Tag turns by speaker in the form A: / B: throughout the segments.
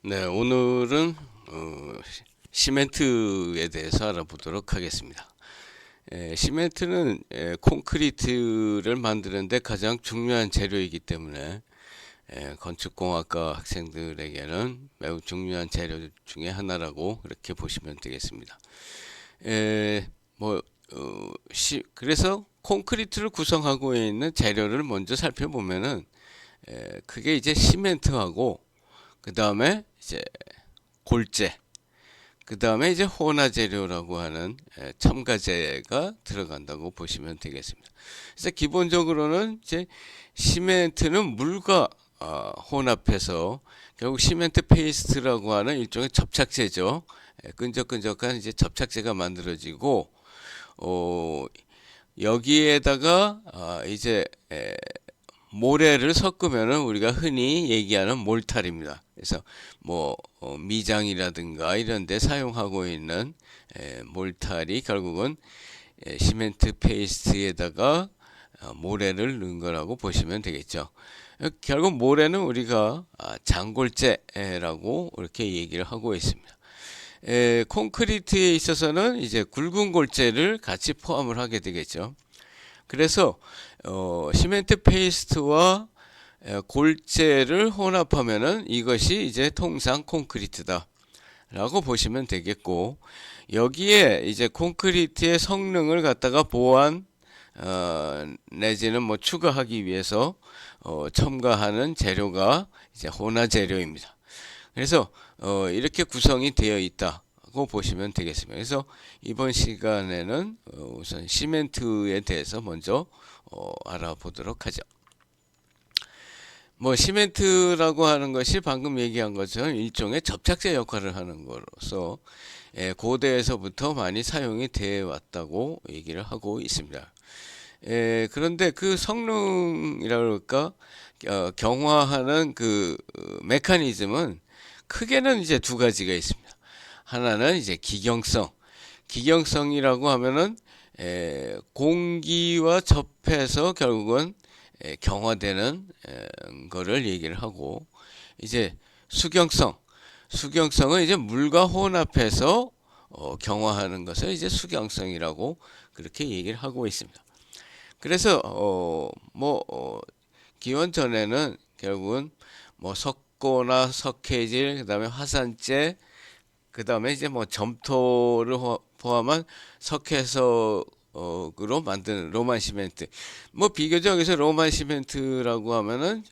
A: 네, 오늘은 시멘트에 대해서 알아보도록 하겠습니다. 시멘트는 콘크리트를 만드는데 가장 중요한 재료이기 때문에 건축공학과 학생들에게는 매우 중요한 재료 중에 하나라고 이렇게 보시면 되겠습니다. 에, 뭐, 그래서 콘크리트를 구성하고 있는 재료를 먼저 살펴보면은 그게 이제 시멘트하고 그 다음에 이제 골재, 그 다음에 이제 혼화재료라고 하는 첨가제가 들어간다고 보시면 되겠습니다. 그래서 기본적으로는 이제 시멘트는 물과 혼합해서 결국 시멘트 페이스트라고 하는 일종의 접착제죠. 끈적끈적한 이제 접착제가 만들어지고 어, 여기에다가 이제 모래를 섞으면은 우리가 흔히 얘기하는 몰탈입니다. 그래서 뭐 미장이라든가 이런 데 사용하고 있는 몰탈이 결국은 시멘트 페이스트에다가 모래를 넣은 거라고 보시면 되겠죠. 결국 모래는 우리가 장골재라고 이렇게 얘기를 하고 있습니다. 콘크리트에 있어서는 이제 굵은 골재를 같이 포함을 하게 되겠죠. 그래서 시멘트 페이스트와 골재를 혼합하면은 이것이 이제 통상 콘크리트다 라고 보시면 되겠고, 여기에 이제 콘크리트의 성능을 갖다가 보완 내지는 뭐 추가하기 위해서 첨가하는 재료가 이제 혼화 재료입니다. 그래서 이렇게 구성이 되어 있다고 보시면 되겠습니다. 그래서 이번 시간에는 우선 시멘트에 대해서 먼저 알아보도록 하죠. 뭐 시멘트라고 하는 것이 방금 얘기한 것처럼 일종의 접착제 역할을 하는 것으로서 고대에서부터 많이 사용이 되어 왔다고 얘기를 하고 있습니다. 그런데 그 성능이라 그럴까 경화하는 그 메커니즘은 크게는 이제 두 가지가 있습니다. 하나는 이제 기경성. 기경성이라고 하면은 공기와 접해서 결국은 경화되는 거를 얘기를 하고, 이제 수경성. 수경성은 이제 물과 혼합해서 경화하는 것을 이제 수경성이라고 그렇게 얘기를 하고 있습니다. 그래서 기원 전에는 결국은 뭐 석고나 석회질, 그다음에 화산재, 그다음에 이제 뭐 점토를 포함한 석회석으로 만드는 로만 시멘트. 뭐 비교적 여기서 로만 시멘트라고 하면은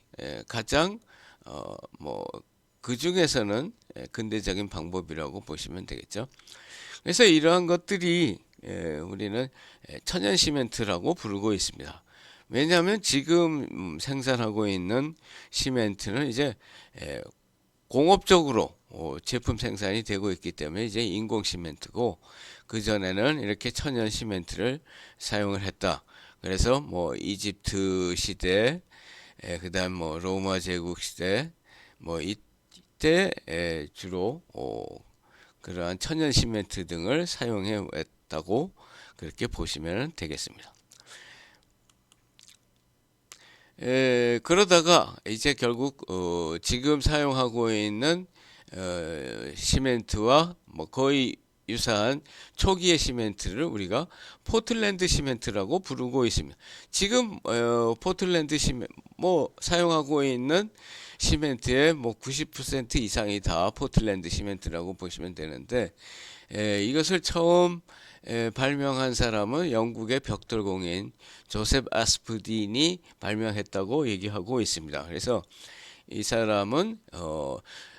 A: 가장 뭐 그 중에서는 근대적인 방법이라고 보시면 되겠죠. 그래서 이러한 것들이 우리는 천연 시멘트라고 부르고 있습니다. 왜냐하면 지금 생산하고 있는 시멘트는 이제 공업적으로 제품 생산이 되고 있기 때문에 이제 인공 시멘트고, 그 전에는 이렇게 천연 시멘트를 사용을 했다. 그래서 뭐 이집트 시대, 그다음 뭐 로마 제국 시대, 뭐 이때 주로 그러한 천연 시멘트 등을 사용해 왔다고 그렇게 보시면 되겠습니다. 그러다가 이제 결국 지금 사용하고 있는 시멘트와 뭐 거의 유사한 초기의 시멘트를 우리가 포틀랜드 시멘트라고 부르고 있습니다. 지금 포틀랜드 시멘트 뭐 사용하고 있는 시멘트의 뭐 90% 이상이 다 포틀랜드 시멘트라고 보시면 되는데, 이것을 처음 발명한 사람은 영국의 벽돌공인 조셉 아스푸딘이 발명했다고 얘기하고 있습니다. 그래서 이 사람은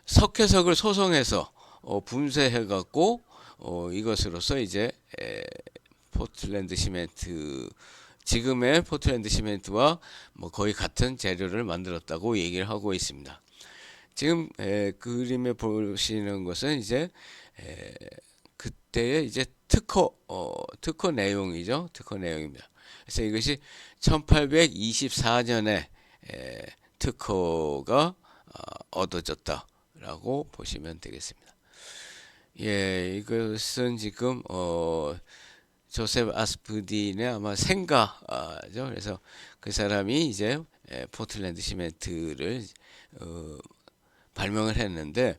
A: 석회석을 소성해서 분쇄해 갖고 이것으로서 이제 포틀랜드 시멘트, 지금의 포틀랜드 시멘트와 뭐 거의 같은 재료를 만들었다고 얘기를 하고 있습니다. 지금 그림에 보시는 것은 이제 그때의 이제 특허 내용이죠. 특허 내용입니다. 그래서 이것이 1824년에 특허가 얻어졌다라고 보시면 되겠습니다. 이것은 지금 조셉 아스푸딘의 아마 생가죠. 그래서 그 사람이 이제 포틀랜드 시멘트를 발명을 했는데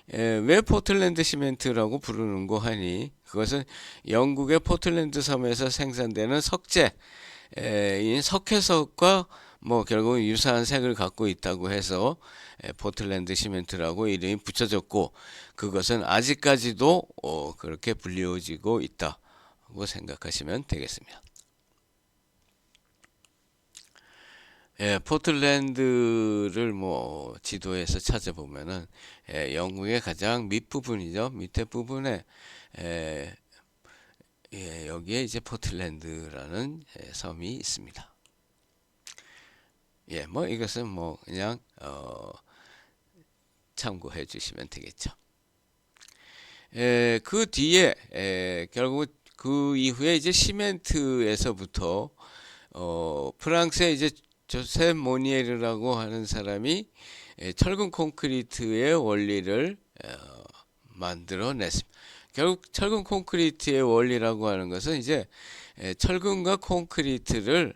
A: 왜 포틀랜드 시멘트라고 부르는고 하니 그것은 영국의 포틀랜드 섬에서 생산되는 석재인 석회석과 뭐 결국 유사한 색을 갖고 있다고 해서 포틀랜드 시멘트라고 이름이 붙여졌고 그것은 아직까지도 그렇게 불리워지고 있다고 생각하시면 되겠습니다. 포틀랜드를 뭐 지도에서 찾아보면은 영국의 가장 밑부분이죠. 밑에 부분에 여기에 이제 포틀랜드라는 섬이 있습니다. 뭐 이것은 뭐 그냥 참고해 주시면 되겠죠. 그 뒤에 결국 그 이후에 이제 시멘트에서부터 프랑스의 이제 조셉 모니에르라고 하는 사람이 철근 콘크리트의 원리를 만들어냈습니다. 결국 철근 콘크리트의 원리라고 하는 것은 이제 철근과 콘크리트를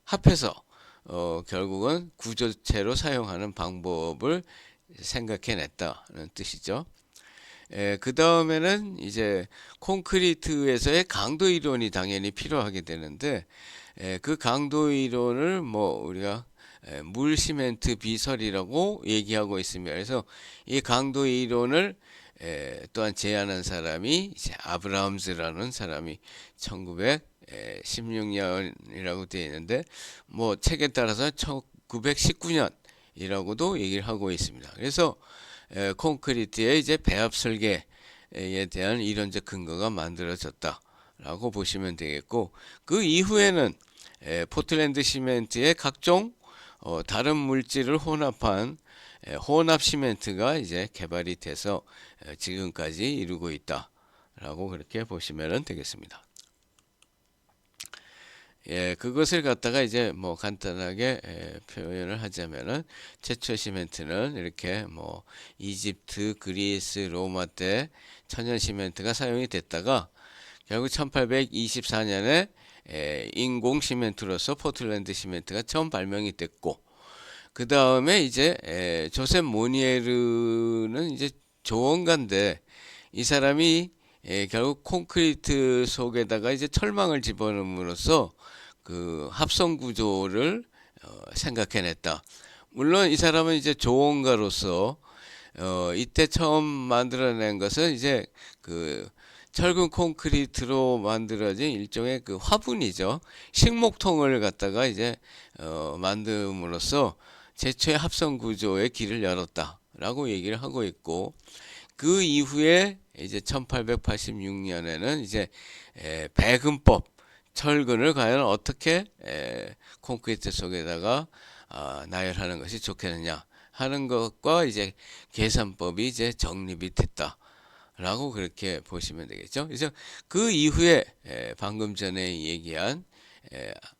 A: 합해서 결국은 구조체로 사용하는 방법을 생각해냈다는 뜻이죠. 그 다음에는 이제 콘크리트에서의 강도 이론이 당연히 필요하게 되는데 그 강도 이론을 뭐 우리가 물 시멘트 비설이라고 얘기하고 있습니다. 그래서 이 강도 이론을 또한 제안한 사람이 이제 아브라함즈라는 사람이 1916년이라고 되어 있는데 뭐 책에 따라서 1919년이라고도 얘기를 하고 있습니다. 그래서 콘크리트의 이제 배합 설계에 대한 이론적 근거가 만들어졌다라고 보시면 되겠고 그 이후에는 포틀랜드 시멘트의 각종 다른 물질을 혼합한 혼합 시멘트가 이제 개발이 돼서 지금까지 이루고 있다라고 그렇게 보시면 되겠습니다. 그것을 갖다가 이제 뭐 간단하게 표현을 하자면은 최초 시멘트는 이렇게 뭐 이집트, 그리스, 로마 때 천연 시멘트가 사용이 됐다가 결국 1824년에 인공 시멘트로서 포틀랜드 시멘트가 처음 발명이 됐고 그 다음에 이제 조셉 모니에르는 이제 조언가인데 이 사람이 결국 콘크리트 속에다가 이제 철망을 집어넣음으로써 그 합성 구조를 생각해냈다. 물론 이 사람은 이제 조언가로서 이때 처음 만들어낸 것은 이제 그 철근 콘크리트로 만들어진 일종의 그 화분이죠. 식목통을 갖다가 이제 만듦으로써 최초의 합성 구조의 길을 열었다라고 얘기를 하고 있고 그 이후에 이제 1886년에는 이제 배근법 철근을 과연 어떻게 콘크리트 속에다가 나열하는 것이 좋겠느냐 하는 것과 이제 계산법이 이제 정립이 됐다라고 그렇게 보시면 되겠죠. 그래서 그 이후에 방금 전에 얘기한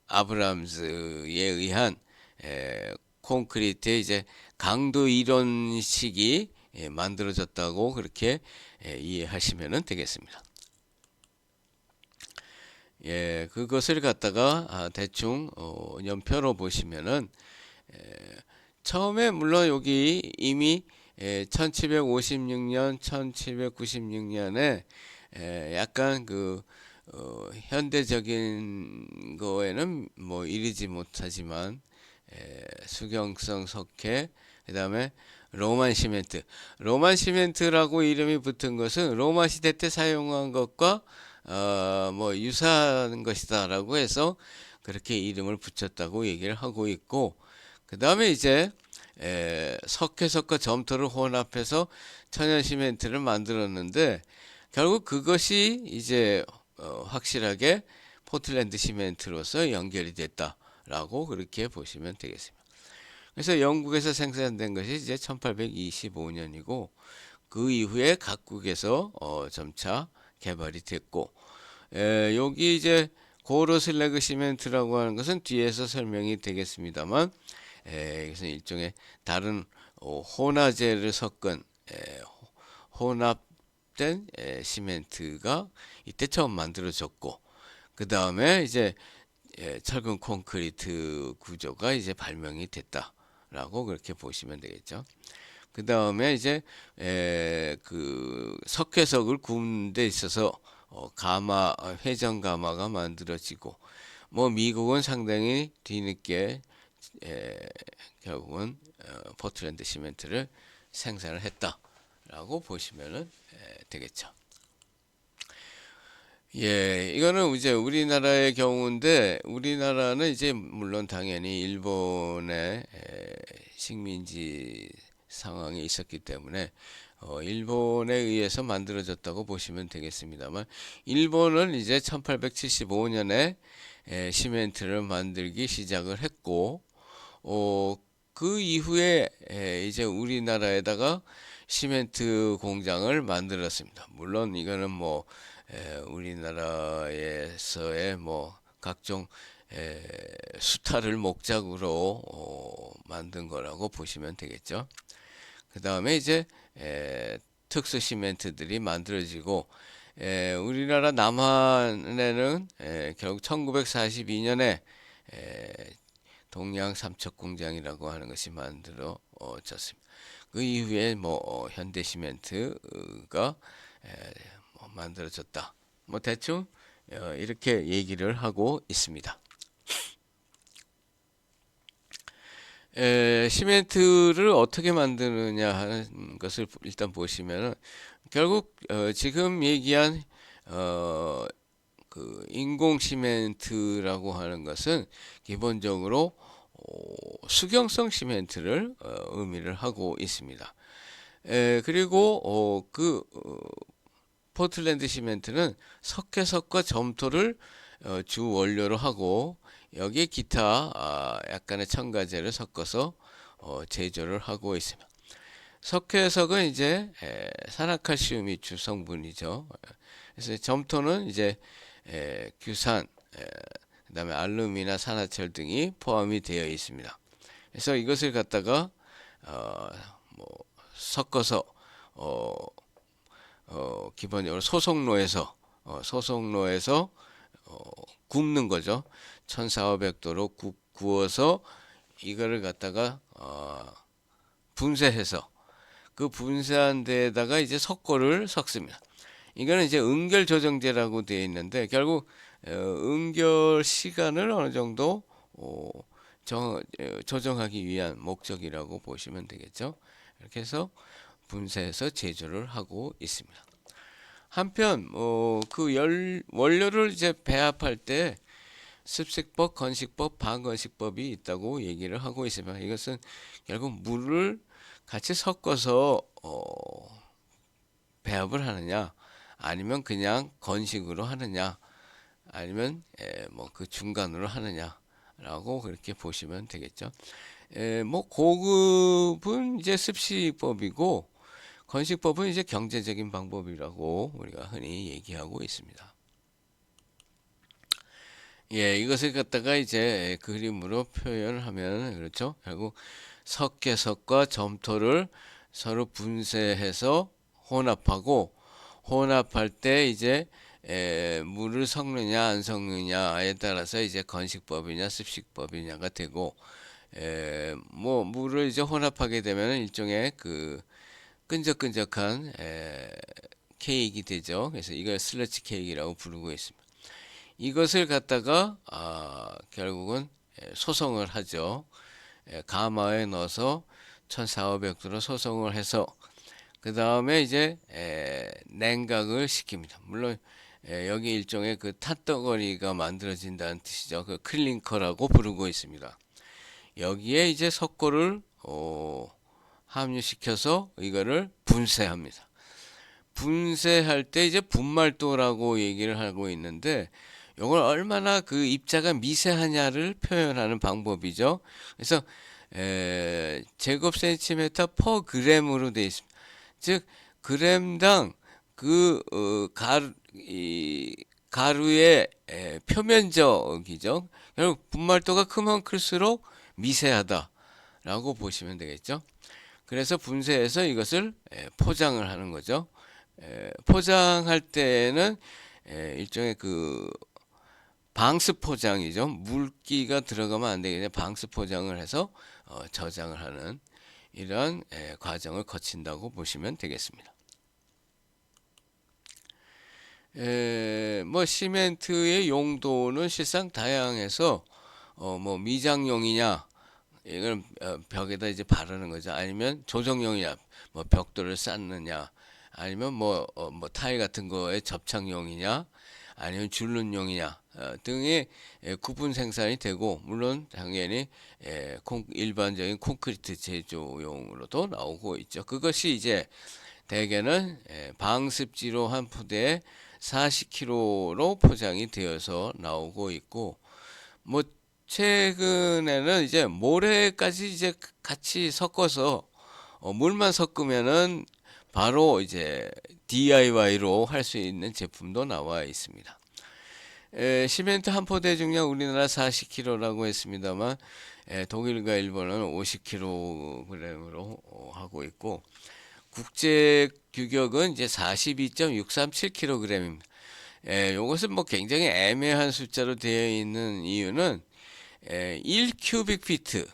A: 아브람스에 의한 콘크리트의 이제 강도 이론식이 만들어졌다고 그렇게 이해하시면 되겠습니다. 그것을 갖다가 대충 연표로 보시면은 처음에 물론 여기 이미 1756년, 1796년에 약간 그 현대적인 거에는 뭐 이르지 못하지만 수경성 석회, 그 다음에 로만 시멘트라고 이름이 붙은 것은 로마 시대 때 사용한 것과 뭐 유사한 것이다라고 해서 그렇게 이름을 붙였다고 얘기를 하고 있고 그 다음에 이제 석회석과 점토를 혼합해서 천연 시멘트를 만들었는데 결국 그것이 이제 확실하게 포틀랜드 시멘트로서 연결이 됐다라고 그렇게 보시면 되겠습니다. 그래서 영국에서 생산된 것이 이제 1825년이고 그 이후에 각국에서 점차 개발이 됐고 여기 이제 고로 슬래그 시멘트라고 하는 것은 뒤에서 설명이 되겠습니다만 이것은 일종의 다른 혼화제를 섞은 혼합된 시멘트가 이때 처음 만들어졌고 그 다음에 이제 철근 콘크리트 구조가 이제 발명이 됐다라고 라고 그렇게 보시면 되겠죠. 그 다음에 이제 그 석회석을 굽는 데 있어서 회전 가마가 만들어지고, 뭐 미국은 상당히 뒤늦게 결국은 포틀랜드 시멘트를 생산을 했다라고 보시면 되겠죠. 예, 이거는 이제 우리나라의 경우인데, 우리나라는 이제 물론 당연히 일본의 식민지 상황이 있었기 때문에 일본에 의해서 만들어졌다고 보시면 되겠습니다만, 일본은 이제 1875년에 시멘트를 만들기 시작을 했고, 그 이후에 이제 우리나라에다가 시멘트 공장을 만들었습니다. 물론 이거는 뭐 우리나라에서의 뭐 각종 수탈을 목적으로 만든 거라고 보시면 되겠죠. 그 다음에 이제 특수 시멘트들이 만들어지고, 우리나라 남한에는 결국 1942년에 동양 삼척공장이라고 하는 것이 만들어졌습니다. 그 이후에 뭐 현대 시멘트가 뭐 만들어졌다. 뭐 대충 이렇게 얘기를 하고 있습니다. 시멘트를 어떻게 만드느냐 하는 것을 일단 보시면은, 결국 지금 얘기한 그 인공 시멘트라고 하는 것은 기본적으로 수경성 시멘트를 의미를 하고 있습니다. 그리고 포틀랜드 시멘트는 석회석과 점토를 주 원료로 하고, 여기에 기타 약간의 첨가제를 섞어서 제조를 하고 있습니다. 석회석은 이제 산화칼슘이 주 성분이죠. 그래서 점토는 이제 규산, 그다음에 알루미나 산화철 등이 포함이 되어 있습니다. 그래서 이것을 갖다가 뭐 섞어서 기본적으로 소속로에서 굽는 거죠. 1400도로 구워서 이거를 갖다가 분쇄해서 그 분쇄한 데에다가 이제 석고를 섞습니다. 이거는 이제 응결 조정제라고 되어 있는데, 결국 응결 시간을 어느 정도 조정하기 위한 목적이라고 보시면 되겠죠. 이렇게 해서 분쇄해서 제조를 하고 있습니다. 한편 그 원료를 이제 배합할 때 습식법, 건식법, 반건식법이 있다고 얘기를 하고 있습니다. 이것은 결국 물을 같이 섞어서 배합을 하느냐, 아니면 그냥 건식으로 하느냐, 아니면 뭐 그 중간으로 하느냐라고 그렇게 보시면 되겠죠. 뭐 고급은 이제 습식법이고, 건식법은 이제 경제적인 방법이라고 우리가 흔히 얘기하고 있습니다. 예, 이것을 갖다가 이제 그림으로 표현하면, 그렇죠. 결국 석회석과 점토를 서로 분쇄해서 혼합할 때 이제 물을 섞느냐 안 섞느냐에 따라서 이제 건식법이냐 습식법이냐가 되고, 뭐 물을 이제 혼합하게 되면 일종의 그 끈적끈적한 케이크가 되죠. 그래서 이걸 슬러치 케이크라고 부르고 있습니다. 이것을 갖다가 결국은 소성을 하죠. 가마에 넣어서 1400도로 소성을 해서 그 다음에 이제 냉각을 시킵니다. 물론 여기 일종의 그 탓덩어리가 만들어진다는 뜻이죠. 그 클링커라고 부르고 있습니다. 여기에 이제 석고를 함유시켜서 이거를 분쇄합니다. 분쇄할 때 이제 분말도라고 얘기를 하고 있는데, 이걸 얼마나 그 입자가 미세하냐를 표현하는 방법이죠. 그래서 제곱 센티미터 퍼 그램으로 되어 있습니다. 즉 그램당 그 가루의 표면적이죠. 결국 분말도가 크면 클수록 미세하다라고 보시면 되겠죠. 그래서 분쇄해서 이것을 포장을 하는 거죠. 포장할 때는 일종의 그 방수 포장이죠. 물기가 들어가면 안 되겠네. 방수 포장을 해서 저장을 하는 이러한 과정을 거친다고 보시면 되겠습니다. 뭐 시멘트의 용도는 실상 다양해서 뭐 미장용이냐, 이걸 벽에다 이제 바르는 거죠. 아니면 조정용이냐, 뭐 벽돌을 쌓느냐, 아니면 뭐 타일 같은 거에 접착용이냐, 아니면 줄눈용이냐 등의 구분 생산이 되고, 물론 당연히 일반적인 콘크리트 제조용으로도 나오고 있죠. 그것이 이제 대개는 방습지로 한 포대에 40kg로 포장이 되어서 나오고 있고, 뭐 최근에는 이제 모래까지 이제 같이 섞어서 물만 섞으면은 바로 이제 DIY로 할 수 있는 제품도 나와 있습니다. 시멘트 한 포대 중량 우리나라 40kg라고 했습니다만 독일과 일본은 50kg으로 하고 있고, 국제 규격은 이제 42.637kg입니다. 이것은 뭐 굉장히 애매한 숫자로 되어 있는 이유는 1큐빅피트,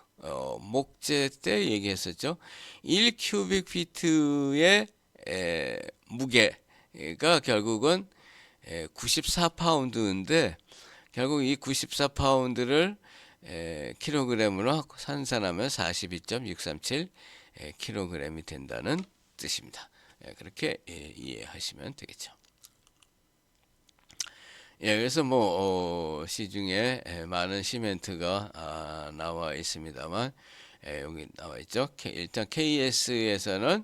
A: 목재 때 얘기했었죠. 1큐빅피트의 무게가 결국은 94파운드인데, 결국 이 94파운드를 킬로그램으로 환산하면 42.637kg이 된다는 뜻입니다. 그렇게 이해하시면 되겠죠. 그래서 뭐 시중에 많은 시멘트가 나와 있습니다만, 여기 나와 있죠. 일단 KS에서는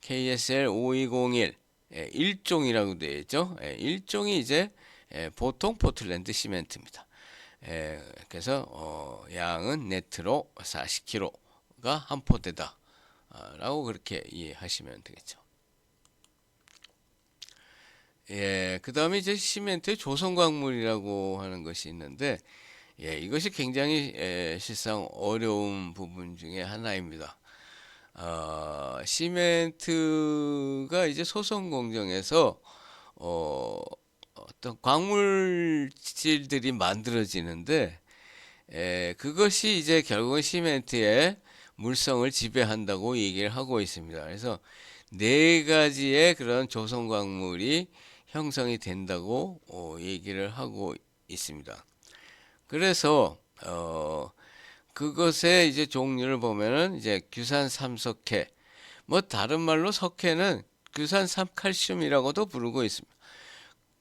A: KSL 5201 1종이라고 되어 있죠. 1종이 이제 보통 포틀랜드 시멘트입니다. 그래서 양은 네트로 40kg가 한 포대다 라고 그렇게 이해하시면 되겠죠. 그 다음에 이제 시멘트의 조성광물이라고 하는 것이 있는데, 이것이 굉장히 실상 어려운 부분 중에 하나입니다. 시멘트가 이제 소성 공정에서 어떤 광물질들이 만들어지는데, 그것이 이제 결국은 시멘트의 물성을 지배한다고 얘기를 하고 있습니다. 그래서 네 가지의 그런 조성 광물이 형성이 된다고 얘기를 하고 있습니다. 그래서 그것의 이제 종류를 보면은 이제 규산 3석회, 뭐 다른 말로 석회는 규산 3칼슘이라고도 부르고 있습니다.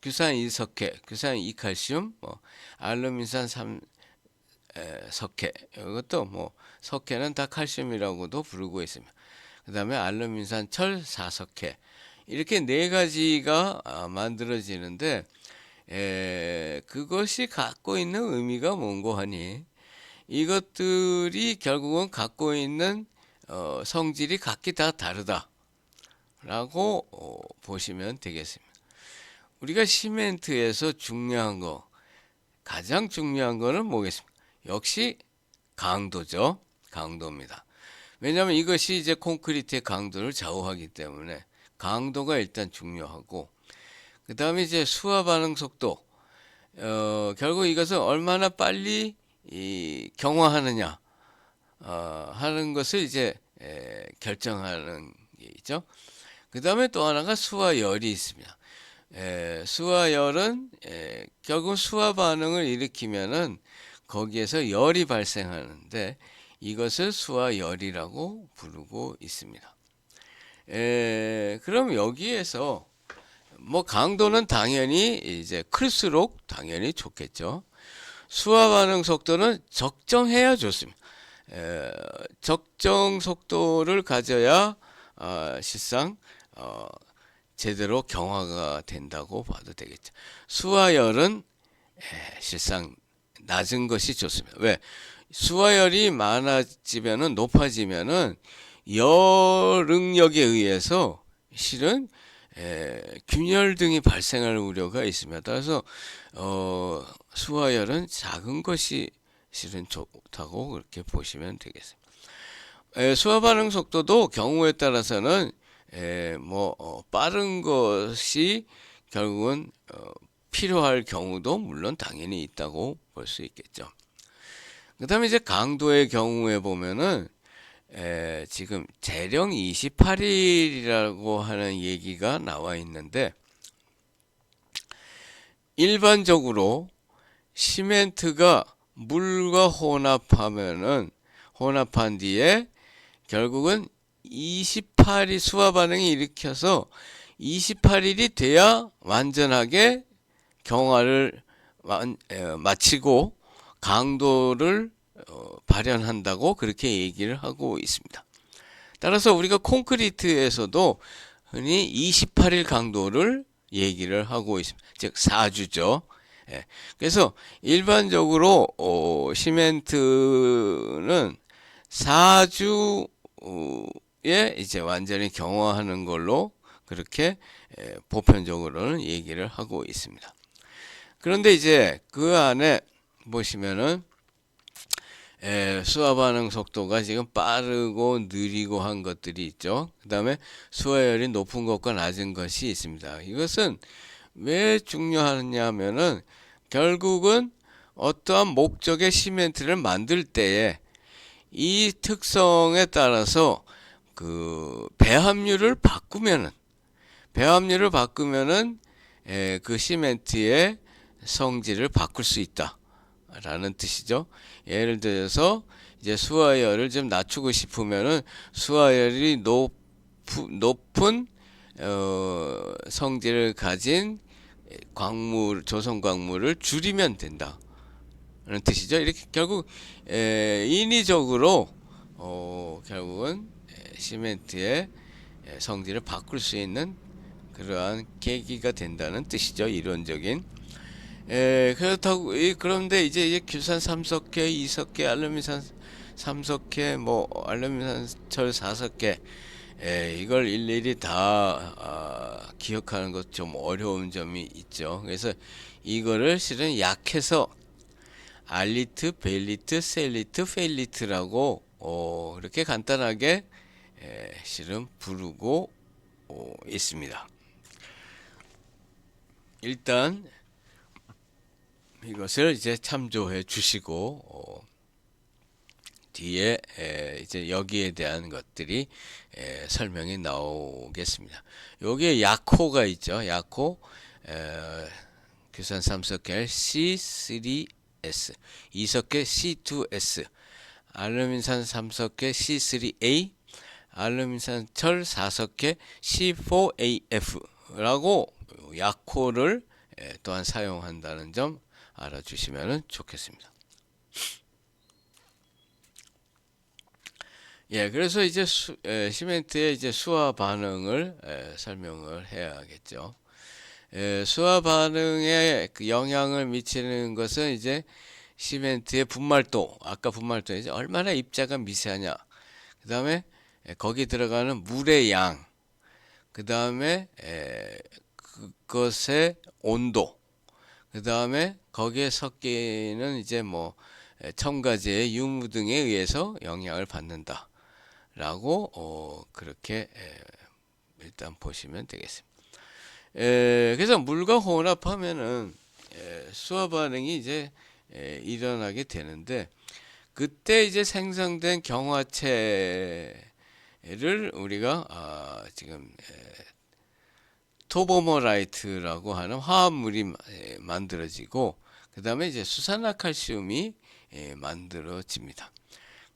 A: 규산 2석회, 규산 2칼슘, 뭐 알루민산 3석회, 이것도 뭐 석회는 다 칼슘이라고도 부르고 있습니다. 그 다음에 알루민산 철 4석회, 이렇게 네 가지가 만들어지는데, 그것이 갖고 있는 의미가 뭔고 하니, 이것들이 결국은 갖고 있는 성질이 각기 다 다르다 라고 보시면 되겠습니다. 우리가 시멘트에서 중요한 거, 가장 중요한 거는 뭐겠습니까? 역시 강도죠. 강도입니다. 왜냐하면 이것이 이제 콘크리트의 강도를 좌우하기 때문에 강도가 일단 중요하고, 그 다음에 이제 수화 반응 속도, 결국 이것은 얼마나 빨리 경화하느냐 하는 것을 이제 결정하는 게 있죠. 그 다음에 또 하나가 수화열이 있습니다. 수화열은 결국 수화 반응을 일으키면은 거기에서 열이 발생하는데, 이것을 수화열이라고 부르고 있습니다. 그럼 여기에서 뭐 강도는 당연히 이제 클수록 당연히 좋겠죠. 수화 반응 속도는 적정해야 좋습니다. 적정 속도를 가져야 실상 제대로 경화가 된다고 봐도 되겠죠. 수화열은 실상 낮은 것이 좋습니다. 왜? 수화열이 많아지면은, 높아지면은 열 응력에 의해서 실은 균열 등이 발생할 우려가 있습니다. 따라서 수화열은 작은 것이 실은 좋다고 그렇게 보시면 되겠습니다. 수화 반응 속도도 경우에 따라서는 빠른 것이 결국은 필요할 경우도 물론 당연히 있다고 볼 수 있겠죠. 그다음에 이제 강도의 경우에 보면은 지금 재령 28일이라고 하는 얘기가 나와 있는데, 일반적으로 시멘트가 물과 혼합한 뒤에 결국은 28일 수화 반응이 일으켜서 28일이 돼야 완전하게 경화를 마치고 강도를 발현한다고 그렇게 얘기를 하고 있습니다. 따라서 우리가 콘크리트에서도 흔히 28일 강도를 얘기를 하고 있습니다. 즉 4주죠. 그래서 일반적으로 시멘트는 4주에 이제 완전히 경화하는 걸로 그렇게 보편적으로는 얘기를 하고 있습니다. 그런데 이제 그 안에 보시면은 수화 반응 속도가 지금 빠르고 느리고 한 것들이 있죠. 그 다음에 수화열이 높은 것과 낮은 것이 있습니다. 이것은 왜 중요하냐면은 결국은 어떠한 목적의 시멘트를 만들 때에 이 특성에 따라서 그 배합률을 바꾸면은 그 시멘트의 성질을 바꿀 수 있다 라는 뜻이죠. 예를 들어서 이제 수화열을 좀 낮추고 싶으면은 수화열이 높은 성질을 가진 조선 광물을 줄이면 된다 라는 뜻이죠. 이렇게 결국 인위적으로 결국은 시멘트의 성질을 바꿀 수 있는 그러한 계기가 된다는 뜻이죠. 이론적인. 그런데 이제 규산 3석회, 2석회, 알루미산 3석회, 알루미산철 4석회, 이걸 일일이 다 기억하는 것 좀 어려운 점이 있죠. 그래서 이거를 실은 약해서 알리트, 베일리트, 셀리트, 페일리트라고 이렇게 간단하게 실은 부르고 있습니다. 일단 이것을 이제 참조해 주시고 뒤에 이제 여기에 대한 것들이 설명이 나오겠습니다. 여기에 약호가 있죠. 약호 규산 3석회 C3S, 2석회 C2S, 알루민산 3석회 C3A, 알루민산철 4석회 C4AF라고 약호를 또한 사용한다는 점 알아주시면 좋겠습니다. 그래서 이제 시멘트의 이제 수화 반응을 설명을 해야겠죠. 수화 반응에 그 영향을 미치는 것은 이제 시멘트의 분말도, 아까 분말도 이제 얼마나 입자가 미세하냐, 그 다음에 거기 들어가는 물의 양, 그 다음에 그것의 온도, 그 다음에 거기에 섞이는 이제 첨가제의 유무 등에 의해서 영향을 받는다 라고 그렇게 일단 보시면 되겠습니다. 그래서 물과 혼합하면은 수화 반응이 이제 일어나게 되는데, 그때 이제 생성된 경화체를 우리가 지금 토버머라이트라고 하는 화합물이 만들어지고, 그 다음에 이제 수산화칼슘이 만들어집니다.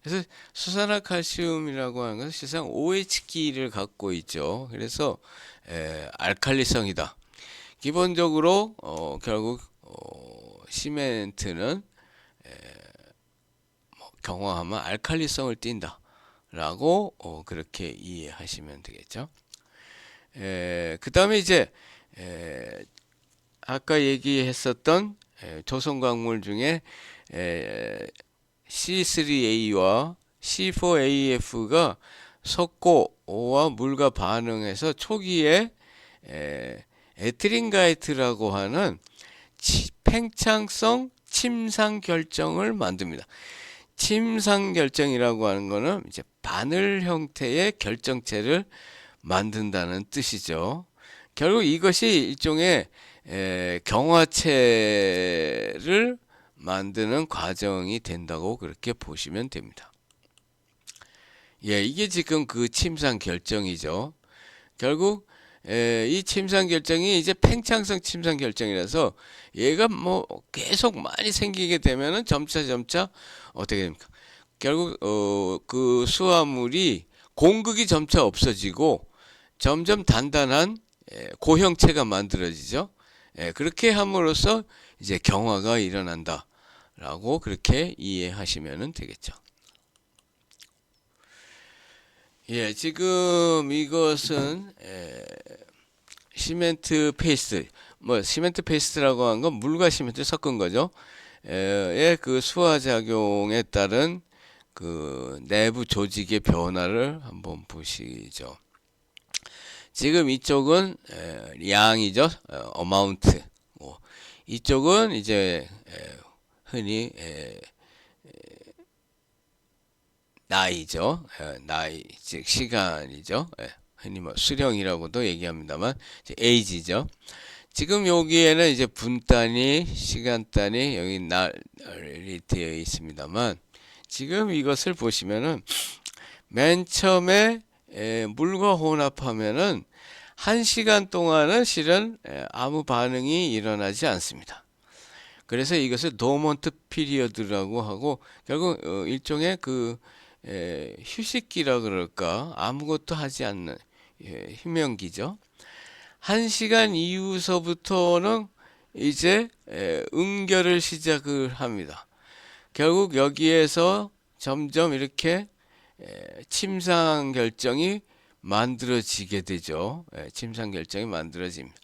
A: 그래서 수산화칼슘이라고 하는 것은 실상 OH기를 갖고 있죠. 그래서 알칼리성이다. 기본적으로 결국 시멘트는 경화하면 알칼리성을 띈다 라고 그렇게 이해하시면 되겠죠. 그 다음에 이제 아까 얘기했었던 조선광물 중에 C3A와 C4AF가 석고와 물과 반응해서 초기에 에트린가이트라고 하는 팽창성 침상 결정을 만듭니다. 침상 결정이라고 하는 것은 이제 바늘 형태의 결정체를 만든다는 뜻이죠. 결국 이것이 일종의 경화체를 만드는 과정이 된다고 그렇게 보시면 됩니다. 예, 이게 지금 그 침상 결정이죠. 결국 이 침상 결정이 이제 팽창성 침상 결정이라서 얘가 뭐 계속 많이 생기게 되면은 점차 어떻게 됩니까? 결국 그 수화물이 공극이 점차 없어지고 점점 단단한 고형체가 만들어지죠. 그렇게 함으로써 이제 경화가 일어난다라고 그렇게 이해하시면 되겠죠. 예, 지금 이것은 시멘트 페이스트, 뭐 시멘트 페이스트라고 한 건 물과 시멘트 섞은 거죠. 그 수화 작용에 따른 그 내부 조직의 변화를 한번 보시죠. 지금 이쪽은 양이죠, 어마운트. 이쪽은 이제 흔히 나이죠. 나이, 즉 시간이죠. 흔히 뭐 수령이라고도 얘기합니다만 에이지죠. 지금 여기에는 이제 분단위, 시간단위 여기 날이 되어 있습니다만 지금 이것을 보시면은 맨 처음에 물과 혼합하면은 1시간 동안은 실은 아무 반응이 일어나지 않습니다. 그래서 이것을 도먼트 피리어드라고 하고 결국 일종의 그 휴식기라 그럴까, 아무것도 하지 않는 휴면기죠. 1시간 이후서부터는 이제 응결을 시작을 합니다. 결국 여기에서 점점 이렇게 침상 결정이 만들어지게 되죠. 침상 결정이 만들어집니다.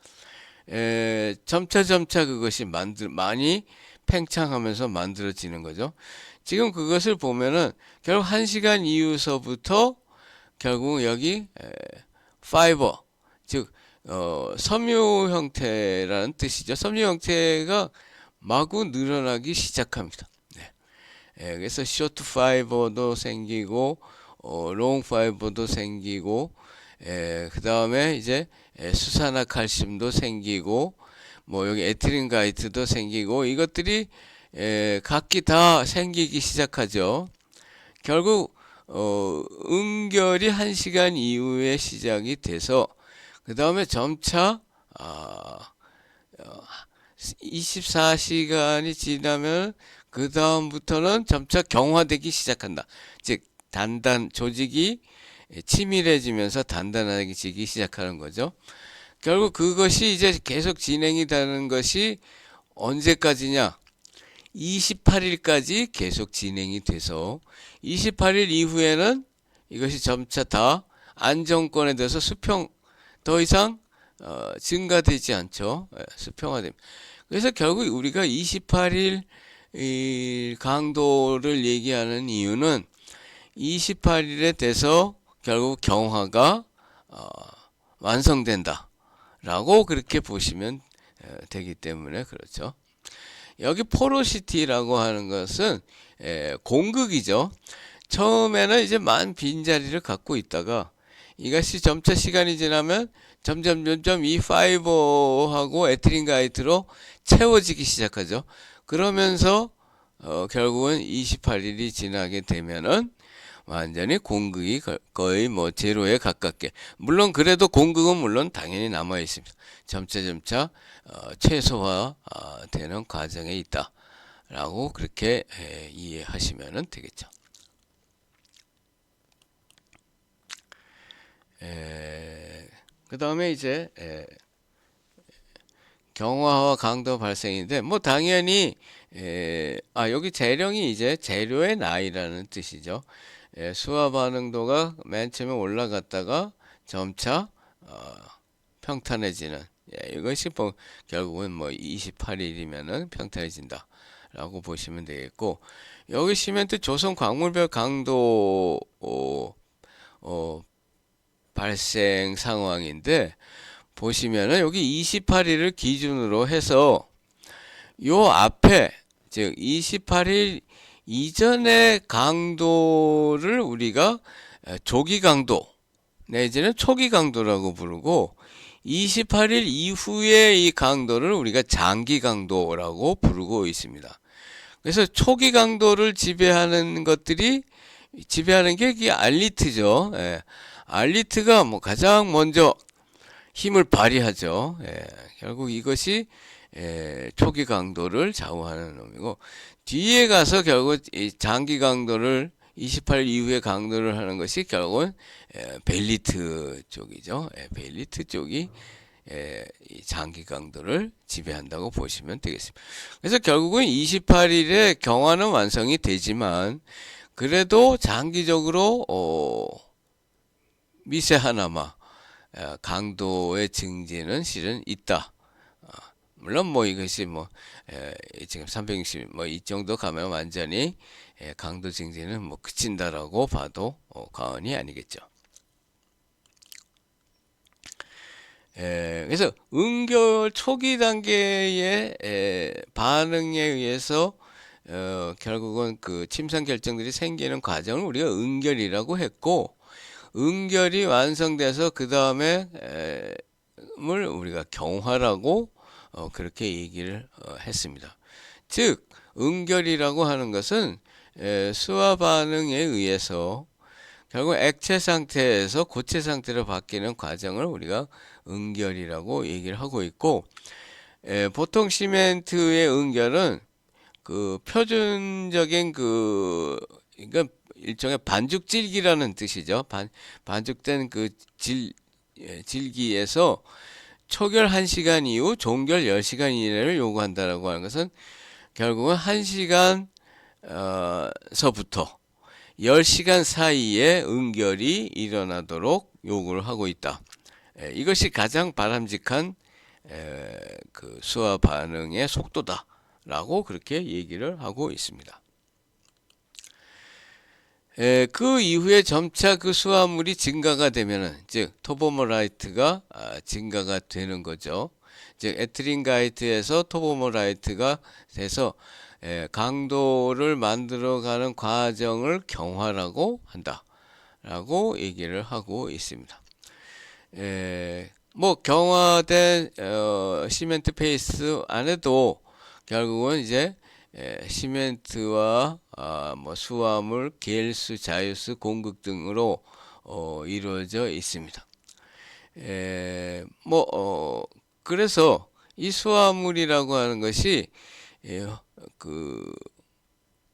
A: 점차 그것이 많이 팽창하면서 만들어지는 거죠. 지금 그것을 보면은 결국 1시간 이후서부터 결국 여기 파이버, 즉 섬유 형태라는 뜻이죠. 섬유 형태가 마구 늘어나기 시작합니다. 그래서 쇼트 파이버도 생기고 롱 파이버도 생기고 그 다음에 이제 수산화칼슘도 생기고 뭐 여기 에틸린 가이트도 생기고 이것들이 각기 다 생기기 시작하죠. 결국 응결이 1시간 이후에 시작이 돼서 그 다음에 점차 24시간이 지나면 그 다음부터는 점차 경화되기 시작한다. 즉 조직이 치밀해지면서 단단해지기 시작하는 거죠. 결국 그것이 이제 계속 진행이 되는 것이 언제까지냐? 28일까지 계속 진행이 돼서 28일 이후에는 이것이 점차 다 안정권에 대해서 더 이상 증가되지 않죠. 수평화됩니다. 그래서 결국 우리가 28일 강도를 얘기하는 이유는 28일에 돼서 결국 경화가 완성된다 라고 그렇게 보시면 되기 때문에 그렇죠. 여기 포로시티라고 하는 것은 공극이죠. 처음에는 이제 많은 빈자리를 갖고 있다가 이것이 점차 시간이 지나면 점점 이 파이버하고 에틸린 가이트로 채워지기 시작하죠. 그러면서 결국은 28일이 지나게 되면은 완전히 공극이 거의 뭐 제로에 가깝게, 물론 그래도 공극은 물론 당연히 남아 있습니다. 점차 최소화 되는 과정에 있다라고 그렇게 이해하시면 되겠죠. 그 다음에 이제 경화와 강도 발생인데 뭐 당연히 여기 재령이 이제 재료의 나이라는 뜻이죠. 수화 반응도가 맨 처음에 올라갔다가 점차 평탄해지는, 이것이 뭐 결국은 뭐 28일이면은 평탄해진다 라고 보시면 되겠고, 여기 시멘트 조성 광물별 강도 발생 상황인데 보시면은 여기 28일을 기준으로 해서 요 앞에 즉 28일 이전의 강도를 우리가 조기 강도 내지는 초기 강도라고 부르고 28일 이후의 이 강도를 우리가 장기 강도라고 부르고 있습니다. 그래서 초기 강도를 지배하는 게 이게 알리트죠. 예. 알리트가 뭐 가장 먼저 힘을 발휘하죠. 예. 결국 이것이 초기 강도를 좌우하는 놈이고, 뒤에 가서 결국 이 장기 강도를 28 이후에 강도를 하는 것이 결국은 벨리트 쪽이죠. 벨리트 쪽이 이 장기 강도를 지배한다고 보시면 되겠습니다. 그래서 결국은 28일에 경화는 완성이 되지만 그래도 장기적으로 미세하나마 강도의 증진은 실은 있다. 물론 뭐 이것이 뭐 지금 360 뭐 이 정도 가면 완전히 강도 증진은 뭐 그친다라고 봐도 과언이 아니겠죠. 그래서 응결 초기 단계의 반응에 의해서 결국은 그 침상 결정들이 생기는 과정을 우리가 응결이라고 했고, 응결이 완성돼서 그 다음에 을 우리가 경화라고 그렇게 얘기를 했습니다. 즉 응결이라고 하는 것은 수화 반응에 의해서 결국 액체 상태에서 고체 상태로 바뀌는 과정을 우리가 응결이라고 얘기를 하고 있고, 보통 시멘트의 응결은 그 표준적인 그러니까 일종의 반죽질기라는 뜻이죠. 반죽된 그 질기에서 초결 1시간 이후 종결 10시간 이내를 요구한다라고 하는 것은 결국은 1시간 서부터 10시간 사이에 응결이 일어나도록 요구를 하고 있다. 이것이 가장 바람직한 그 수화 반응의 속도다라고 그렇게 얘기를 하고 있습니다. 그 이후에 점차 그 수화물이 증가가 되면은, 즉 토보모라이트가 증가가 되는 거죠. 즉 에트린가이트에서 토보모라이트가 돼서 강도를 만들어가는 과정을 경화라고 한다라고 얘기를 하고 있습니다. 뭐 경화된 시멘트 페이스 안에도 결국은 이제 시멘트와 뭐 수화물, 계열수, 자유수, 공극 등으로 이루어져 있습니다. 그래서 이 수화물이라고 하는 것이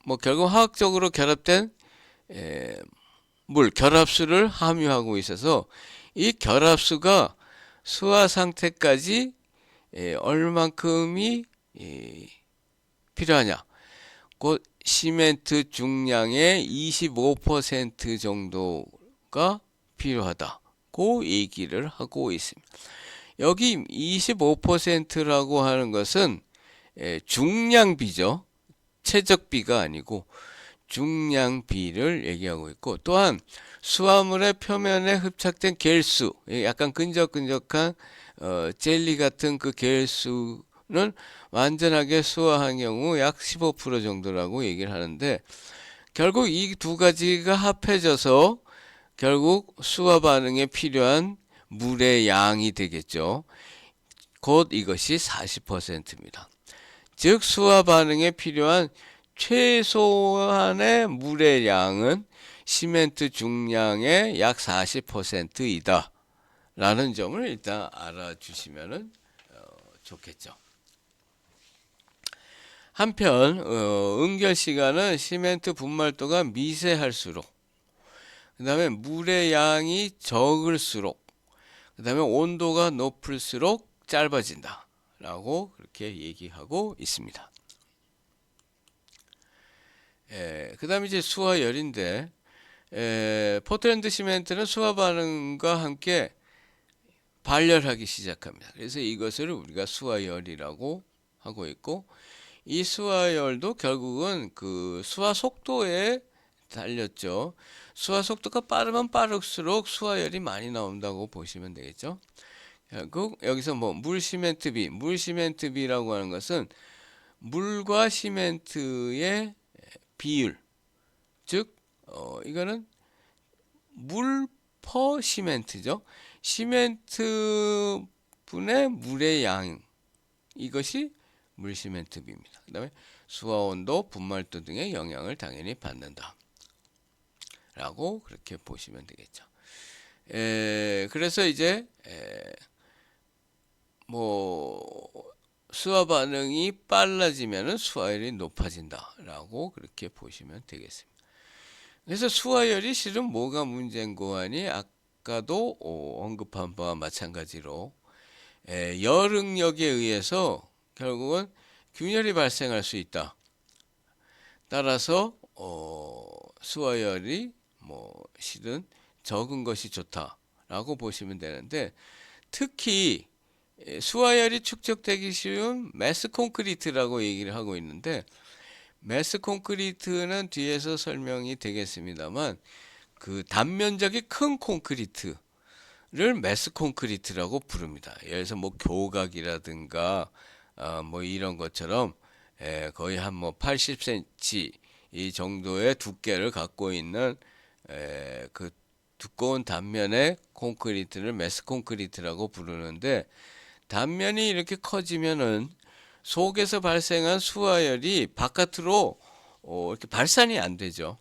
A: 뭐 결국 화학적으로 결합된 결합수를 함유하고 있어서 이 결합수가 수화 상태까지 얼만큼이 필요하냐? 곧 시멘트 중량의 25% 정도가 필요하다고 얘기를 하고 있습니다. 여기 25%라고 하는 것은 중량비죠. 최적비가 아니고 중량비를 얘기하고 있고, 또한 수화물의 표면에 흡착된 겔수, 약간 끈적끈적한 젤리 같은 그 겔수는 완전하게 수화한 경우 약 15% 정도라고 얘기를 하는데, 결국 이 두 가지가 합해져서 결국 수화 반응에 필요한 물의 양이 되겠죠. 곧 이것이 40%입니다. 즉 수화 반응에 필요한 최소한의 물의 양은 시멘트 중량의 약 40%이다 라는 점을 일단 알아주시면 좋겠죠. 한편 응결 시간은 시멘트 분말도가 미세할수록, 그 다음에 물의 양이 적을수록, 그 다음에 온도가 높을수록 짧아진다 라고 그렇게 얘기하고 있습니다. 그 다음에 이제 수화열인데, 포틀랜드 시멘트는 수화 반응과 함께 발열하기 시작합니다. 그래서 이것을 우리가 수화열이라고 하고 있고, 이 수화열도 결국은 그 수화 속도에 달렸죠. 수화 속도가 빠르면 빠를수록 수화열이 많이 나온다고 보시면 되겠죠. 결국 여기서 뭐 물시멘트비라고 하는 것은 물과 시멘트의 비율, 즉 이거는 물 퍼 시멘트죠. 시멘트 분의 물의 양, 이것이 물시멘트비입니다. 그 다음에 수화 온도, 분말도 등의 영향을 당연히 받는다. 라고 그렇게 보시면 되겠죠. 그래서 이제 수화 반응이 빨라지면은 수화열이 높아진다라고 그렇게 보시면 되겠습니다. 그래서 수화열이 실은 뭐가 문제인고 하니 아까도 언급한 바와 마찬가지로 열응력에 의해서 결국은 균열이 발생할 수 있다. 따라서 수화열이 실은 적은 것이 좋다라고 보시면 되는데, 특히 수화열이 축적되기 쉬운 매스 콘크리트라고 얘기를 하고 있는데, 매스 콘크리트는 뒤에서 설명이 되겠습니다만 그 단면적이 큰 콘크리트를 매스 콘크리트라고 부릅니다. 예를 들어서 교각이라든가 이런 것처럼 거의 한 80cm 이 정도의 두께를 갖고 있는 그 두꺼운 단면의 콘크리트를 매스 콘크리트라고 부르는데, 단면이 이렇게 커지면은 속에서 발생한 수화열이 바깥으로 이렇게 발산이 안 되죠.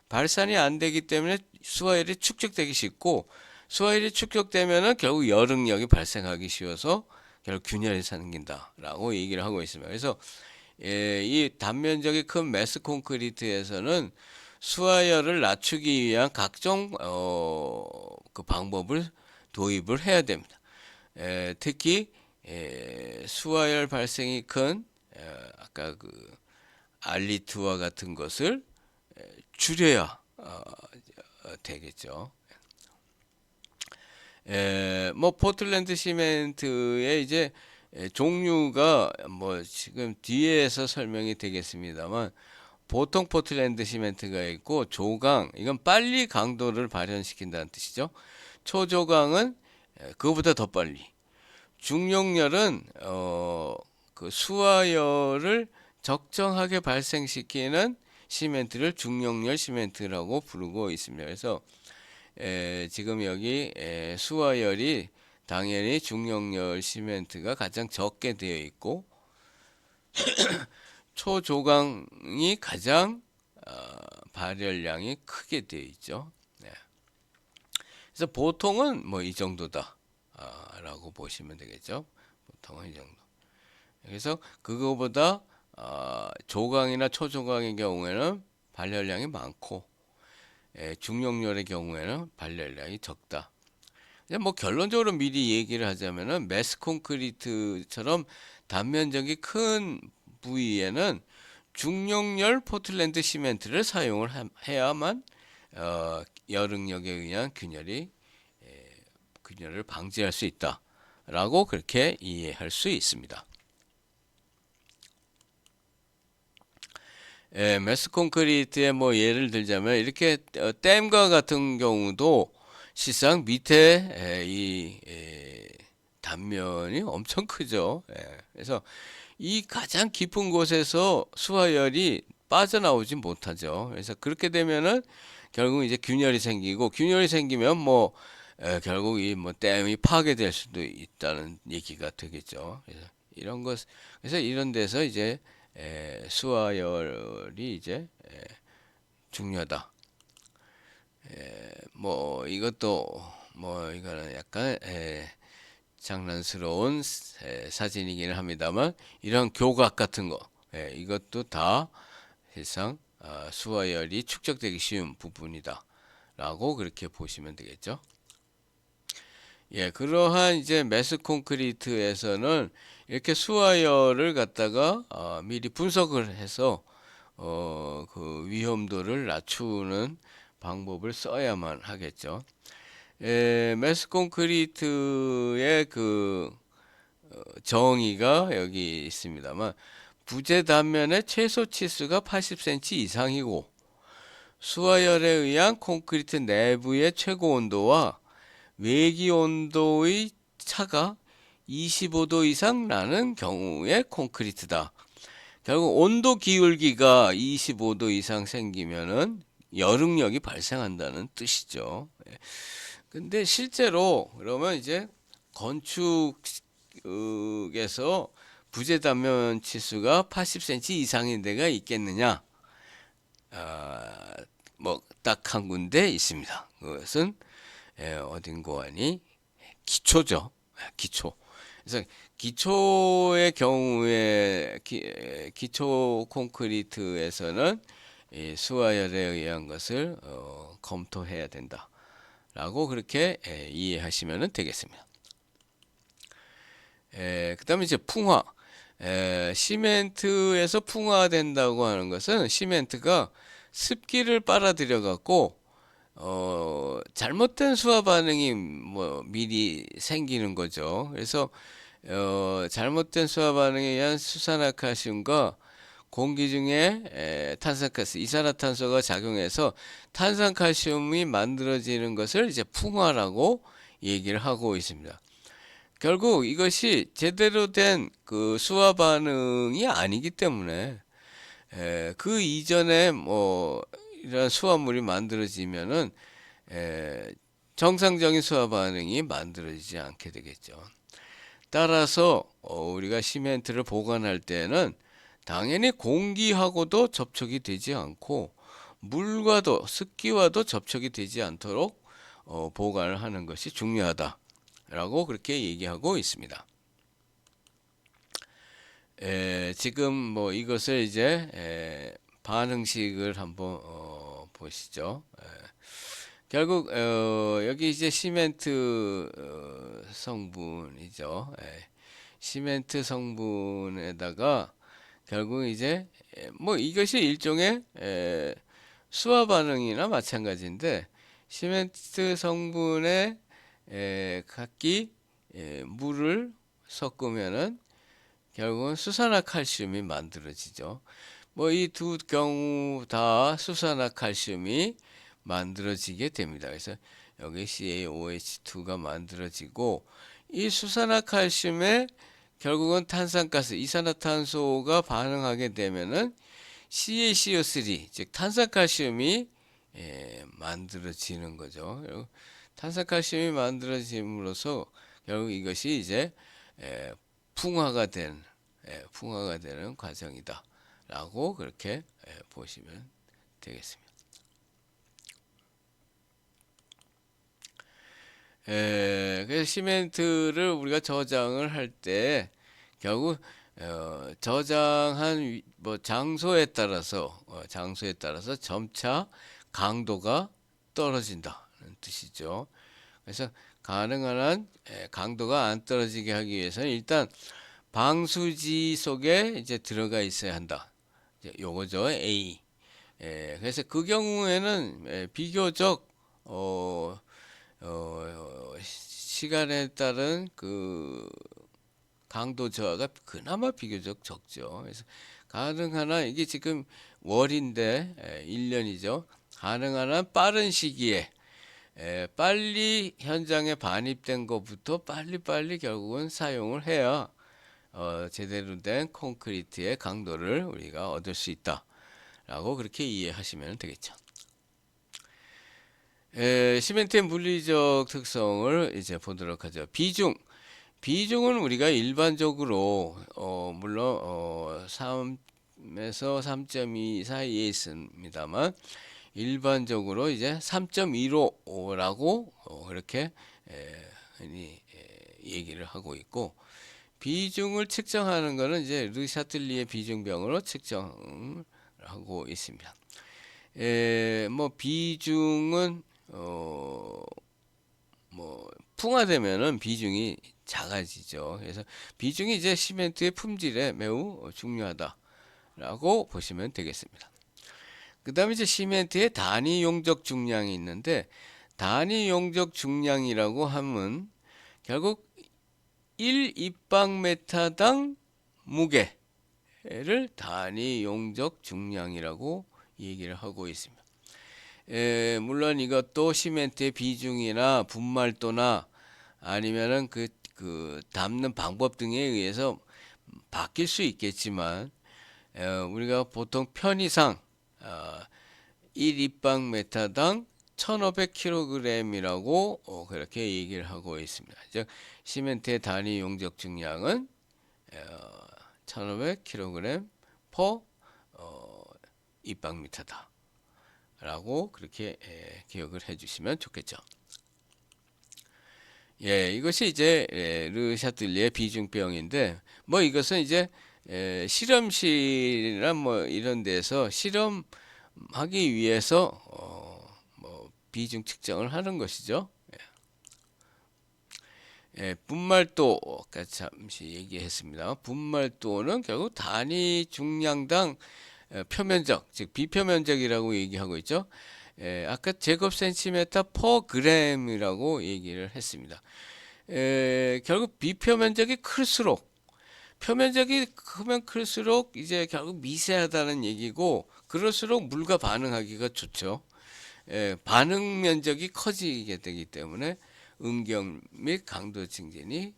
A: 발산이 안 되기 때문에 수화열이 축적되기 쉽고, 수화열이 축적되면은 결국 열응력이 발생하기 쉬워서 결국 균열이 생긴다라고 얘기를 하고 있습니다. 그래서 이 단면적이 큰 매스 콘크리트에서는 수화열을 낮추기 위한 각종 그 방법을 도입을 해야 됩니다. 특히 수화열 발생이 큰 아까 그 알리트와 같은 것을 줄여야 되겠죠. 포틀랜드 시멘트의 이제 종류가 지금 뒤에서 설명이 되겠습니다만, 보통 포틀랜드 시멘트가 있고, 조강, 이건 빨리 강도를 발현시킨다는 뜻이죠. 초조강은 그거보다 더 빨리. 중용열은 그 수화열을 적정하게 발생시키는 시멘트를 중용열 시멘트라고 부르고 있습니다. 그래서 지금 여기 수화열이 당연히 중용열 시멘트가 가장 적게 되어 있고, 초조강이 가장 발열량이 크게 되어 있죠. 네. 그래서 보통은 이 정도다 라고 보시면 되겠죠. 보통은 이 정도. 그래서 그거보다 조강이나 초조강의 경우에는 발열량이 많고, 중용열의 경우에는 발열량이 적다. 결론적으로 미리 얘기를 하자면은 매스 콘크리트처럼 단면적이 큰 부위에는 중용열 포틀랜드 시멘트를 사용을 해야만 열응력에 의한 균열을 방지할 수 있다라고 그렇게 이해할 수 있습니다. 매스 콘크리트의 예를 들자면 이렇게 댐과 같은 경우도 실상 밑에 이 단면이 엄청 크죠. 그래서 이 가장 깊은 곳에서 수화열이 빠져나오지 못하죠. 그래서 그렇게 되면은 결국 이제 균열이 생기고, 균열이 생기면 결국 이 댐이 파괴될 수도 있다는 얘기가 되겠죠. 그래서 이런 데서 이제 수화열이 이제 중요하다. 이것도 이거는 약간 장난스러운 사진이기는 합니다만, 이런 교각 같은 거 이것도 다 사실상 수화열이 축적되기 쉬운 부분이다 라고 그렇게 보시면 되겠죠. 그러한 이제 매스 콘크리트에서는 이렇게 수화열을 갖다가 미리 분석을 해서 그 위험도를 낮추는 방법을 써야만 하겠죠. 매스 콘크리트의 그 정의가 여기 있습니다만, 부재 단면의 최소 치수가 80cm 이상이고, 수화열에 의한 콘크리트 내부의 최고 온도와 외기 온도의 차가 25도 이상 나는 경우의 콘크리트다. 결국 온도 기울기가 25도 이상 생기면은 열응력이 발생한다는 뜻이죠. 근데 실제로 그러면 이제 건축에서 부재 단면 치수가 80cm 이상인 데가 있겠느냐? 뭐 딱 한 군데 있습니다. 그것은 어딘고하니 기초죠. 기초. 그래서 기초의 경우에 기초 콘크리트에서는 이 수화열에 의한 것을 검토해야 된다라고 그렇게 이해하시면 되겠습니다. 그 다음에 이제 풍화. 시멘트에서 풍화된다고 하는 것은 시멘트가 습기를 빨아들여 갖고 잘못된 수화 반응이 뭐 미리 생기는 거죠. 그래서 잘못된 수화 반응에 의한 수산화칼슘과 공기 중에 탄산가스, 이산화탄소가 작용해서 탄산칼슘이 만들어지는 것을 이제 풍화라고 얘기를 하고 있습니다. 결국 이것이 제대로 된 그 수화 반응이 아니기 때문에 그 이전에 뭐 이런 수화물이 만들어지면은 정상적인 수화 반응이 만들어지지 않게 되겠죠. 따라서 우리가 시멘트를 보관할 때는 당연히 공기하고도 접촉이 되지 않고 물과도 습기와도 접촉이 되지 않도록 보관을 하는 것이 중요하다라고 그렇게 얘기하고 있습니다. 지금 뭐 이것을 이제 반응식을 한번 보시죠. 결국 여기 이제 시멘트 성분이죠. 시멘트 성분에다가 결국 이제 뭐 이것이 일종의 수화 반응이나 마찬가지인데 시멘트 성분에 각기 물을 섞으면은 결국은 수산화칼슘이 만들어지죠. 뭐 이 두 경우 다 수산화칼슘이 만들어지게 됩니다. 그래서 여기 CaOH2가 만들어지고 이 수산화칼슘에 결국은 탄산가스, 이산화탄소가 반응하게 되면은 CaCO3, 즉 탄산칼슘이 만들어지는 거죠. 탄산칼슘이 만들어짐으로써 결국 이것이 이제 풍화가 되는 과정이다라고 그렇게 보시면 되겠습니다. 그래서 시멘트를 우리가 저장을 할 때 결국 저장한 뭐 장소에 따라서 점차 강도가 떨어진다는 뜻이죠. 그래서 가능한 한 강도가 안 떨어지게 하기 위해서는 일단 방수지 속에 이제 들어가 있어야 한다. 요거죠, A. 그래서 그 경우에는 비교적 시간에 따른 그 강도 저하가 그나마 비교적 적죠. 그래서 가능한 한 이게 지금 월인데 1년이죠. 가능한 한 빠른 시기에 빨리 현장에 반입된 것부터 빨리빨리 결국은 사용을 해야 제대로 된 콘크리트의 강도를 우리가 얻을 수 있다라고 그렇게 이해하시면 되겠죠. 시멘트의 물리적 특성을 이제 보도록 하죠. 비중은 우리가 일반적으로 물론 3에서 3.2 사이에 있습니다만 일반적으로 이제 3.15라고 그렇게 흔히 얘기를 하고 있고 비중을 측정하는 것은 이제 르샤틀리의 비중병으로 측정을 하고 있습니다. 뭐 비중은 뭐 풍화되면은 비중이 작아지죠. 그래서 비중이 이제 시멘트의 품질에 매우 중요하다라고 보시면 되겠습니다. 그 다음에 이제 시멘트의 단위 용적 중량이 있는데 단위 용적 중량이라고 하면 결국 1입방메타당 무게를 단위 용적 중량이라고 얘기를 하고 있습니다. 물론 이것도 시멘트의 비중이나 분말도나 아니면은 그 담는 방법 등에 의해서 바뀔 수 있겠지만 우리가 보통 편의상 1입방메타당 1500kg이라고 그렇게 얘기를 하고 있습니다. 즉 시멘트의 단위 용적 중량은 1500kg per 입방미터다 라고 그렇게 기억을 해 주시면 좋겠죠. 예, 이것이 이제 르샤틀리의 비중병인데, 뭐 이것은 이제 실험실이나 뭐 이런 데서 실험하기 위해서 뭐 비중 측정을 하는 것이죠. 분말도 아까 잠시 얘기했습니다. 분말도는 결국 단위 중량당 표면적, 즉 비표면적이라고 얘기하고 있죠. 아까 제곱 센티미터 퍼 그램이라고 얘기를 했습니다. 결국 비표면적이 클수록, 표면적이 크면 클수록 이제 결국 미세하다는 얘기고, 그럴수록 물과 반응하기가 좋죠. 반응 면적이 커지게 되기 때문에 음경 및 강도 증진이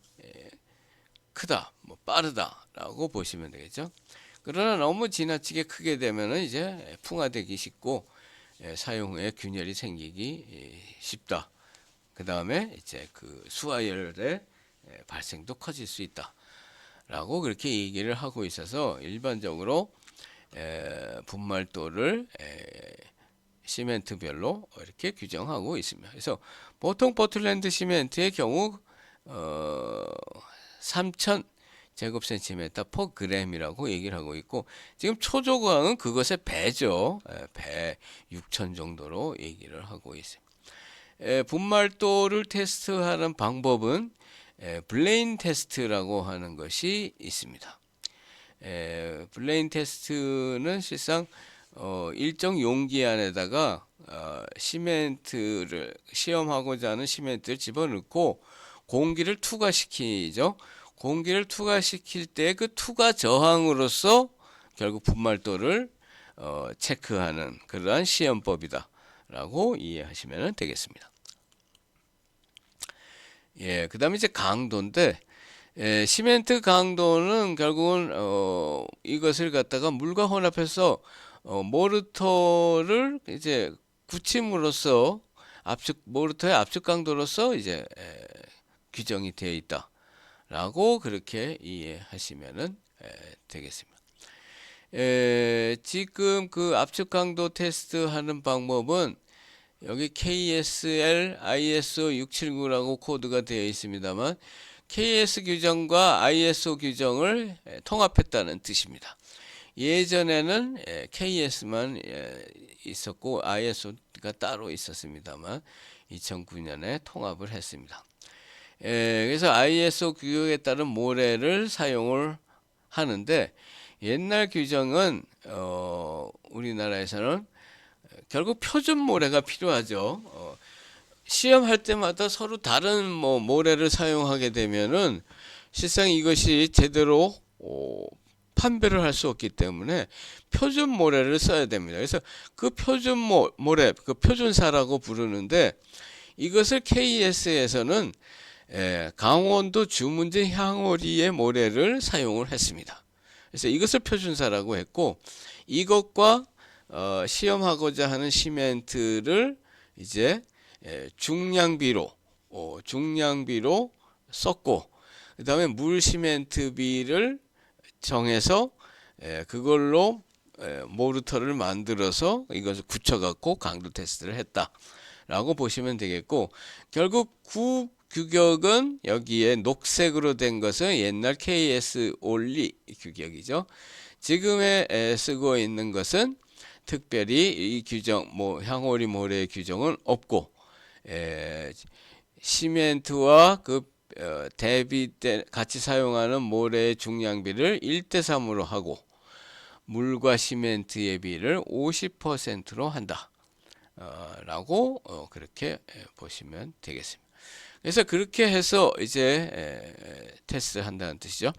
A: 크다, 뭐 빠르다라고 보시면 되겠죠. 그러나 너무 지나치게 크게 되면은 이제 풍화되기 쉽고 사용 후에 균열이 생기기 쉽다. 그 다음에 이제 그 수화열의 발생도 커질 수 있다. 라고 그렇게 얘기를 하고 있어서 일반적으로 분말도를 시멘트별로 이렇게 규정하고 있습니다. 그래서 보통 포틀랜드 시멘트의 경우 3000 제곱센티미터 퍼 그램이라고 얘기를 하고 있고, 지금 초조강은 그것의 배죠. 배 6000 정도로 얘기를 하고 있습니다. 분말도를 테스트하는 방법은 블레인 테스트라고 하는 것이 있습니다. 블레인 테스트는 실상 일정 용기 안에다가 시멘트를 시험하고자 하는 시멘트를 집어넣고 공기를 투과시키죠. 공기를 투과시킬 때 그 투과 저항으로서 결국 분말도를 체크하는 그러한 시험법이다 라고 이해하시면 되겠습니다. 예, 그 다음에 이제 강도인데, 시멘트 강도는 결국은 이것을 갖다가 물과 혼합해서 모르터를 이제 굳힘으로써 모르터의 압축 강도로서 이제 규정이 되어 있다라고 그렇게 이해하시면 되겠습니다. 지금 그 압축 강도 테스트 하는 방법은 여기 KSL ISO 679라고 코드가 되어 있습니다만, KS 규정과 ISO 규정을 통합했다는 뜻입니다. 예전에는 KS만 있었고 ISO가 따로 있었습니다만 2009년에 통합을 했습니다. 그래서 ISO 규격에 따른 모래를 사용을 하는데, 옛날 규정은 우리나라에서는 결국 표준 모래가 필요하죠. 시험할 때마다 서로 다른 뭐 모래를 사용하게 되면은 실상 이것이 제대로 판별을 할 수 없기 때문에 표준 모래를 써야 됩니다. 그래서 그 표준 모래, 그 표준사라고 부르는데, 이것을 KS에서는 강원도 주문진 향오리의 모래를 사용을 했습니다. 그래서 이것을 표준사라고 했고, 이것과 시험하고자 하는 시멘트를 이제 중량비로 썼고, 그 다음에 물 시멘트비를 정해서 그걸로 모르터를 만들어서 이것을 굳혀갖고 강도 테스트를 했다라고 보시면 되겠고, 결국 구 규격은 여기에 녹색으로 된 것은 옛날 KS 올리 규격이죠. 지금에 쓰고 있는 것은 특별히 이 규정, 뭐 향오리 모래의 규정은 없고, 시멘트와 그 대비 때 같이 사용하는 모래의 중량비를 1대3으로 하고, 물과 시멘트의 비를 50%로 한다 라고 그렇게 보시면 되겠습니다. 그래서 그렇게 해서 이제 테스트를 한다는 뜻이죠.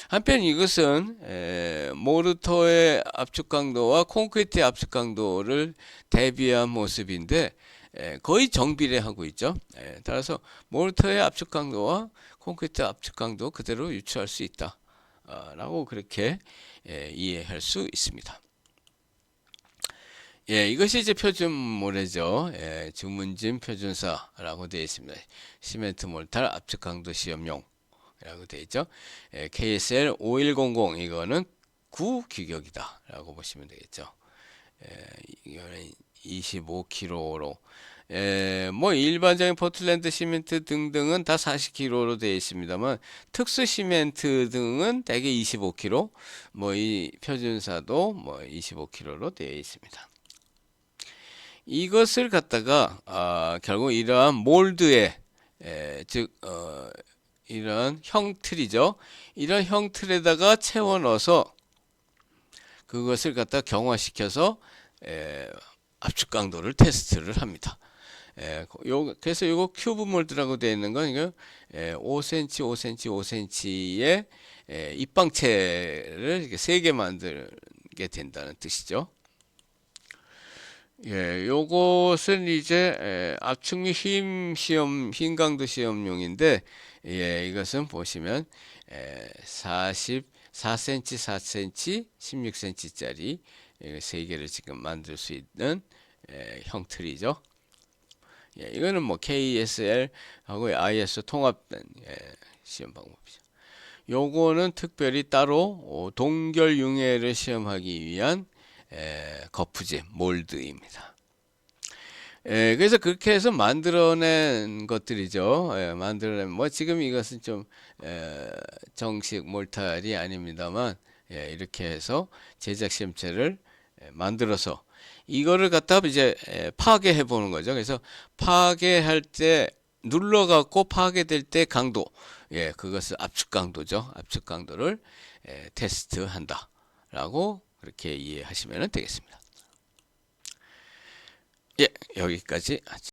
A: 한편 이것은 모르터의 압축 강도와 콘크리트의 압축 강도를 대비한 모습인데 거의 정비례하고 있죠. 따라서 모르터의 압축 강도와 콘크리트 압축 강도 그대로 유추할 수 있다 라고 그렇게 이해할 수 있습니다. 예, 이것이 이제 표준 모래죠. 주문진 표준사라고 되어 있습니다. 시멘트 몰탈 압축 강도 시험용 규격이라고 되어 있죠. KSL 5100 이거는 구규격이다라고 보시면 되겠죠. 이거는 25kg로 뭐 일반적인 포틀랜드 시멘트 등등은 다 40kg로 되어 있습니다만 특수 시멘트 등은 대개 25kg, 뭐 이 표준사도 뭐 25kg로 되어 있습니다. 이것을 갖다가 결국 이러한 몰드에 즉 이런 형틀이죠. 이런 형틀에다가 채워 넣어서 그것을 갖다 경화시켜서 압축 강도를 테스트를 합니다. 그래서 이거 큐브 몰드라고 되어 있는 건 이거 5cm, 5cm, 5cm의 입방체를 이렇게 3개 만들게 된다는 뜻이죠. 요것은 이제 압축 및 힘 강도 시험용인데, 이것은 보시면 44cm, 4cm, 16cm짜리 3개를 지금 만들 수 있는 형틀이죠. 이거는 뭐 KSL하고 ISO 통합된 시험 방법이죠. 요거는 특별히 따로 동결 융해를 시험하기 위한 거푸집 몰드입니다. 그래서 그렇게 해서 만들어낸 것들이죠. 만들어낸 뭐 지금 이것은 좀 정식 몰탈이 아닙니다만 이렇게 해서 제작 시험체를 만들어서 이거를 갖다 이제 파괴해 보는 거죠. 그래서 파괴할 때 눌러 갖고 파괴될 때 강도, 그것을 압축 강도죠. 압축 강도를 테스트한다라고 그렇게 이해하시면 되겠습니다. 여기까지 하죠.